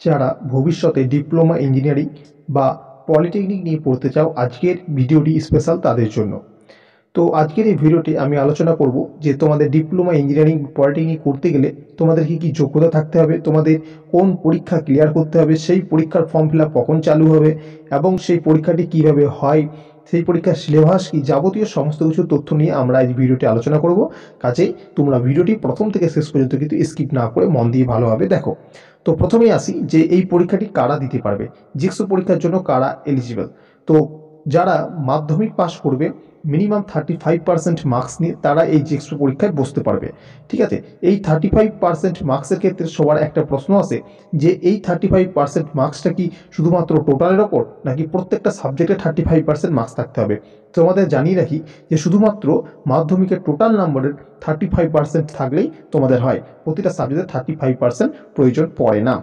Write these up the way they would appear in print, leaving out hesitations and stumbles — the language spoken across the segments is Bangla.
যারা ভবিষ্যতে ডিপ্লোমা ইঞ্জিনিয়ারিং বা পলিটেকনিক নিয়ে পড়তে চাও, আজকের ভিডিওটি স্পেশাল তাদের জন্য। তো আজকের এই ভিডিওটি আমি আলোচনা করব যে তোমাদের ডিপ্লোমা ইঞ্জিনিয়ারিং পলিটেকনিক করতে গেলে তোমাদের কি যোগ্যতা থাকতে হবে, তোমাদের কোন পরীক্ষা ক্লিয়ার করতে হবে, সেই পরীক্ষার ফর্ম ফিল আপ কখন চালু হবে এবং সেই পরীক্ষাটি কিভাবে হয়, সেই পরীক্ষার সিলেবাস কি, যাবতীয় সমস্ত কিছু তথ্য নিয়ে আমরা এই ভিডিওটি আলোচনা করব। কাজেই তোমরা ভিডিওটি প্রথম থেকে শেষ পর্যন্ত কিন্তু স্কিপ না করে মন দিয়ে ভালোভাবে দেখো। তো প্রথমেই আসি যে এই পরীক্ষাটি কারা দিতে পারবে, জিক্সো পরীক্ষার জন্য কারা এলিজিবল। তো যারা মাধ্যমিক পাস করবে মিনিমাম 35% মার্কস নিয়ে তারা এই জিক্সো পরীক্ষায় বসতে পারবে। ঠিক আছে, এই 35% মার্কসের ক্ষেত্রে সবার একটা প্রশ্ন আছে যে এই 35% মার্কসটা কি শুধুমাত্র টোটালের ওপর, নাকি প্রত্যেকটা সাবজেক্টে 35% মার্কস থাকতে হবে। তোমাদের জানিয়ে রাখি যে শুধুমাত্র মাধ্যমিকের টোটাল নম্বরের 35% থাকলেই তোমাদের হয়, প্রতিটা সাবজেক্টে 35% প্রয়োজন পড়ে না।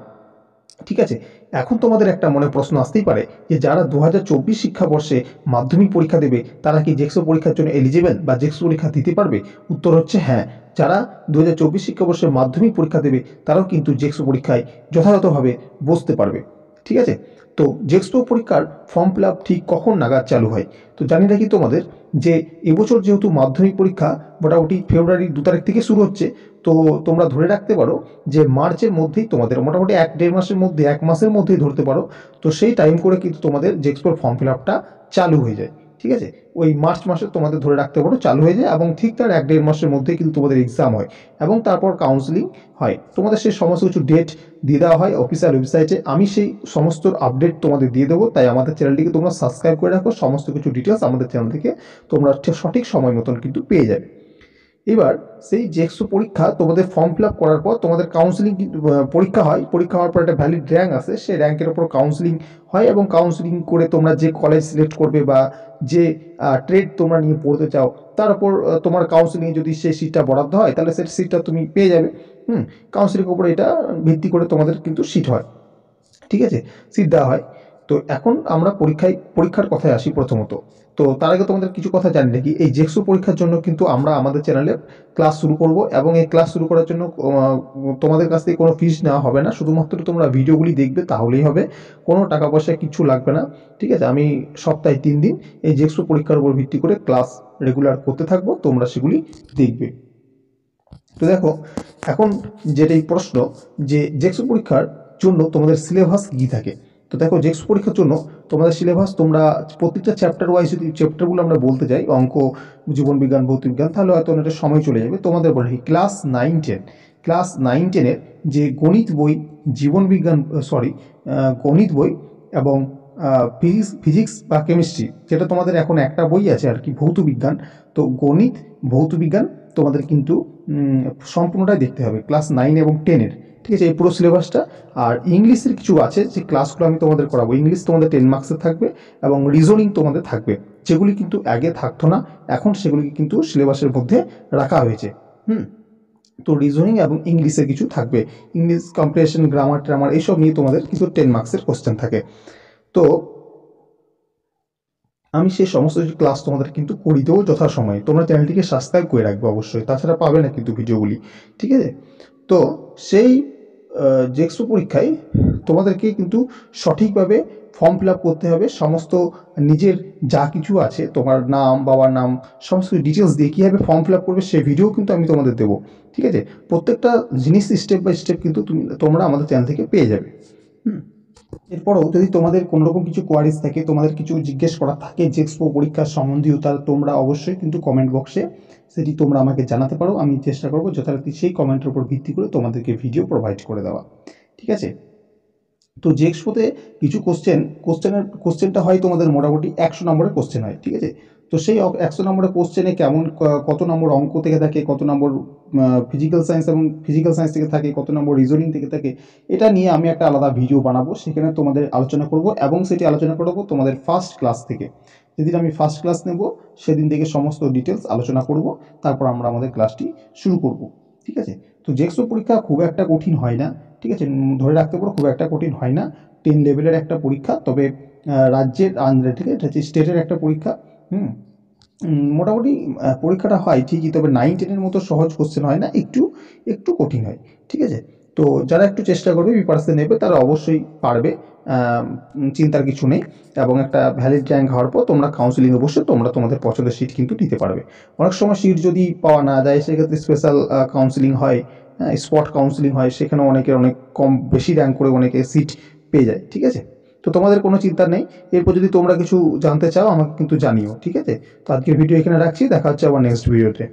ঠিক আছে, এখন তোমাদের একটা মনে প্রশ্ন আসতেই পারে যে যারা 2024 শিক্ষাবর্ষে মাধ্যমিক পরীক্ষা দেবে তারা কি জেক্সো পরীক্ষার জন্য এলিজিবল বা জেক্সো পরীক্ষা দিতে পারবে। উত্তর হচ্ছে হ্যাঁ, যারা 2024 শিক্ষাবর্ষে মাধ্যমিক পরীক্ষা দেবে তারাও কিন্তু জেক্সো পরীক্ষায় যথাযথভাবে বসতে পারবে। ঠিক আছে, তো জেক্সো পরীক্ষার ফর্ম ফিল আপ ঠিক কখন নাগাদ চালু হয়। তো জানি রাখি তোমাদের যে এবছর যেহেতু মাধ্যমিক পরীক্ষা মোটামুটি ফেব্রুয়ারির 2 তারিখ থেকে শুরু হচ্ছে, তো তোমরা ধরে রাখতে পারো যে মার্চের মধ্যেই তোমাদের মোটামুটি 1-1.5 মাসের মধ্যে, 1 মাসের মধ্যেই ধরতে পারো। তো সেই টাইম করে কিন্তু তোমাদের জেক্সপোর ফর্ম ফিল আপটা চালু হয়ে যায়। ঠিক আছে, ওই মার্চ মাসে তোমাদের ধরে রাখতে পারো চালু হয়ে যায় এবং ঠিক তার 1-1.5 মাসের মধ্যেই কিন্তু তোমাদের এক্সাম হয় এবং তারপর কাউন্সিলিং হয়। তোমাদের সেই সমস্ত কিছু ডেট দিয়ে দেওয়া হয় অফিসিয়াল ওয়েবসাইটে। আমি সেই সমস্ত আপডেট তোমাদের দিয়ে দেবো, তাই আমাদের চ্যানেলটিকে তোমরা সাবস্ক্রাইব করে রাখো। সমস্ত কিছু ডিটেলস আমাদের চ্যানেল থেকে তোমরা সঠিক সময় মতন কিন্তু পেয়ে যাবে। এবার সেই জেক্সো পরীক্ষা তোমাদের ফর্ম ফিল আপ করার পর তোমাদের কাউন্সিলিং পরীক্ষা হয়। পরীক্ষা হওয়ার পর একটা ভ্যালিড র্যাঙ্ক আসে, সেই র্যাঙ্কের ওপর কাউন্সিলিং হয় এবং কাউন্সিলিং করে তোমরা যে কলেজ সিলেক্ট করবে বা যে ট্রেড তোমরা নিয়ে পড়তে চাও তার উপর তোমার কাউন্সিলিংয়ে যদি সেই সিটটা বরাদ্দ হয় তাহলে সেই সিটটা তুমি পেয়ে যাবে। কাউন্সিলিংয়ের উপরে এটা ভিত্তি করে তোমাদের কিন্তু সিট হয়। ঠিক আছে, সিট দেওয়া হয়। তো এখন আমরা পরীক্ষার কথায় আসি প্রথমত। তো তার আগে তোমাদের কিছু কথা জানি নাকি, এই জেক্সো পরীক্ষার জন্য কিন্তু আমরা আমাদের চ্যানেলে ক্লাস শুরু করব এবং এই ক্লাস শুরু করার জন্য তোমাদের কাছ থেকে কোনো ফিস নেওয়া হবে না, শুধুমাত্র তোমরা ভিডিওগুলি দেখবে তাহলেই হবে, কোনো টাকা পয়সা কিছু লাগবে না। ঠিক আছে, আমি সপ্তাহে 3 দিন এই জেক্সো পরীক্ষার উপর ভিত্তি করে ক্লাস রেগুলার করতে থাকবো, তোমরা সেগুলি দেখবে। তো দেখো, এখন যেটাই প্রশ্ন যে জেক্সো পরীক্ষার জন্য তোমাদের সিলেবাস কী থাকে। তো দেখো, জেক্সো পরীক্ষার জন্য তোমাদের সিলেবাস, তোমরা প্রত্যেকটা চ্যাপ্টার ওয়াইজ যদি চ্যাপ্টারগুলো আমরা বলতে যাই, অঙ্ক, জীবনবিজ্ঞান, ভৌতবিজ্ঞান, তাহলে হয়তো অনেকটা সময় চলে যাবে। তোমাদের বলে ক্লাস 9-10 যে গণিত বই, জীবনবিজ্ঞান গণিত বই এবং ফিজিক্স বা কেমিস্ট্রি, যেটা তোমাদের এখন একটা বই আছে আর কি, ভৌতবিজ্ঞান। তো গণিত, ভৌতবিজ্ঞান তোমাদের কিন্তু সম্পূর্ণটাই দেখতে হবে ক্লাস 9 এবং 10-এর। ঠিক আছে, এই পুরো সিলেবাসটা। আর ইংলিশের কিছু আছে যে ক্লাসগুলো আমি তোমাদের করাবো, ইংলিশ তোমাদের 10 মার্কসের থাকবে এবং রিজনিং তোমাদের থাকবে, যেগুলি কিন্তু আগে থাকতো না, এখন সেগুলিকে কিন্তু সিলেবাসের মধ্যে রাখা হয়েছে। তো রিজনিং এবং ইংলিশের কিছু থাকবে, ইংলিশ কম্প্রিহেনশন, গ্রামার ট্রামার এইসব নিয়ে তোমাদের কিন্তু 10 মার্কসের কোশ্চেন থাকে। তো আমি সেই সমস্ত কিছু ক্লাস তোমাদের কিন্তু করে দেবো যথাসময়ে, তোমরা চ্যানেলটিকে সাবস্ক্রাইব করে রাখবে অবশ্যই, তাছাড়া পাবে না কিন্তু ভিডিওগুলি। ঠিক আছে, তো সেই জেক্সো পরীক্ষায় তোমাদেরকে কিন্তু সঠিকভাবে ফর্ম ফিল আপ করতে হবে, সমস্ত নিজের যা কিছু আছে, তোমার নাম, বাবার নাম, সমস্ত ডিটেলস দিয়ে কীভাবে ফর্ম ফিল আপ করবে সেই ভিডিও কিন্তু আমি তোমাদের দেবো। ঠিক আছে, প্রত্যেকটা জিনিস স্টেপ বাই স্টেপ কিন্তু তোমরা আমাদের চ্যানেল থেকে পেয়ে যাবে। এরপরও যদি তোমাদের কোনো রকম কিছু কোয়ারিজ থাকে, তোমাদের কিছু জিজ্ঞেস করার থাকে জেক্সপো পরীক্ষার সম্বন্ধীয়, তাহলে তোমরা অবশ্যই কিন্তু কমেন্ট বক্সে সেটি তোমরা আমাকে জানাতে পারো। আমি চেষ্টা করবো যথারীতি সেই কমেন্টের উপর ভিত্তি করে তোমাদেরকে ভিডিও প্রোভাইড করে দেওয়া। ঠিক আছে, তো জেক্সপোতে কিছু কোশ্চেনটা হয় তোমাদের মোটামুটি 100 নম্বরের কোশ্চেন হয়। ঠিক আছে, তো সেই 100 নম্বরের কোশ্চেনে কত নম্বর অঙ্ক থেকে থাকে, কত নম্বর ফিজিক্যাল সায়েন্স থেকে থাকে, কত নম্বর রিজনিং থেকে থাকে, এটা নিয়ে আমি একটা আলাদা ভিডিও বানাবো, সেখানে তোমাদের আলোচনা করব এবং সেটি আলোচনা করবো তোমাদের ফার্স্ট ক্লাস থেকে। যেদিন আমি ফার্স্ট ক্লাস নেব সেদিন থেকে সমস্ত ডিটেলস আলোচনা করব, তারপর আমরা আমাদের ক্লাসটি শুরু করব। ঠিক আছে, তো জেক্সো পরীক্ষা খুব একটা কঠিন হয় না। ঠিক আছে, ধরে রাখতে পারো খুব একটা কঠিন হয় না, 10 লেভেলের একটা পরীক্ষা, তবে রাজ্যের আন্ডারে, ঠিক আছে, এটা হচ্ছে স্টেটের একটা পরীক্ষা। মোটামুটি পরীক্ষাটা হয় ঠিকই, তবে 9-10-এর মতো সহজ কোশ্চেন হয় না, একটু একটু কঠিন হয়। ঠিক আছে, তো যারা একটু চেষ্টা করবে বি+ নেবে তারা অবশ্যই পারবে, চিন্তার কিছু নেই। এবং একটা ভ্যালিড র্যাঙ্ক হওয়ার পর তোমরা কাউন্সিলিংয়ে বসে তোমরা তোমাদের পছন্দের সিট কিন্তু নিতে পারবে। অনেক সময় সিট যদি পাওয়া না যায় সেক্ষেত্রে স্পেশাল কাউন্সিলিং হয়, স্পট কাউন্সিলিং হয়, সেখানেও অনেকের অনেক কম বেশি র্যাঙ্ক করে অনেকে সিট পেয়ে যায়, ঠিক আছে? তো তোমাদের কোনো চিন্তা নেই। এরপর যদি তোমরা কিছু জানতে চাও আমাকে কিন্তু জানিও, ঠিক আছে? তো আজকের ভিডিও এখানে রাখছি, দেখা হচ্ছে আবার নেক্সট ভিডিওতে।